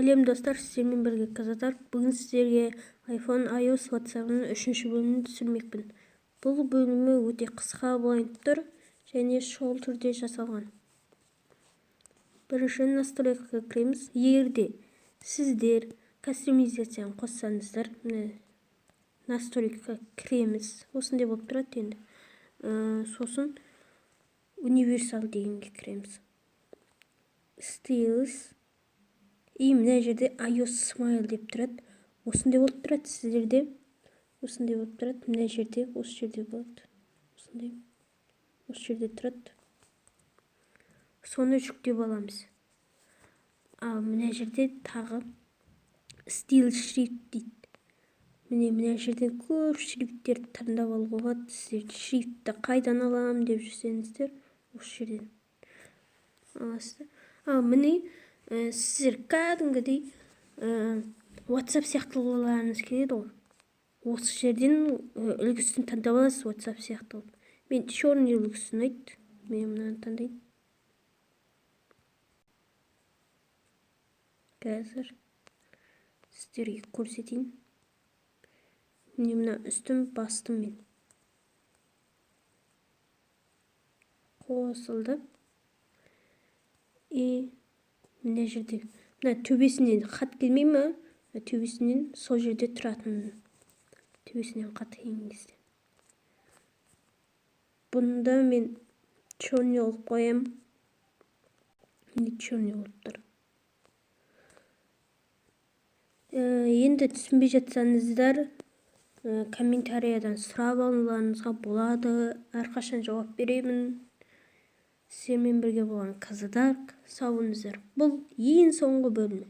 Сәлем достар, сіздермен бірге Казатар. Бүгін сіздерге iPhone iOS WhatsApp'ның 3-ші бөлімін түсірмекпін. Бұл бөлімі өте қысқа болып тұр және шұғыл түрде жасалған. Бірінші настройкаға кіреміз. Егерде сіздер кастомизацияны қоссаңыздар, настройкаға кіреміз. Осындай болып тұрады енді. Сосын универсал дегенге кіреміз. Styles и мына жерде iOS Smile деп тұрады. Осындай болып тұрады сіздерде. Осындай болып тұрады. Мына жерде, осы жерде болады. Осындай. Осы жерде тұрады. Соны жүктеп аламыз. Мына жерде тағы Style шрифт дейді. Мына жерден көп шрифттерді таңдап алуға болады. Сіздер шрифтті қайдан аламын деп жүрсеңіздер, осы жерден аласыздар. Міне сіздер кәдімгідей WhatsApp сияқтыларыңыз келеді ғой. Осы жерден үлгісін таңдап аласыз, WhatsApp сияқты. Мен черный үлгісін ұнайды. Мен мынаны таңдаймын. Қазір сіздерге көрсетейін. Міне мына үстім бастым мен. Қосылды. И мына жерде мына төбесінен хат келмей ме? Төбесінен сол жерде тұратын. Төбесінен хат келген кезде. Бұнда мен черный алып қоям. Міне черный болып тұр. Енді түсінбей жатсаңыздар, комментариядан сұрап алуларыңызға болады. Әрқашан жауап беремін. Сіздермен бірге болған Казатар. Сау болыңыздар. Бұл ең соңғы бөлім.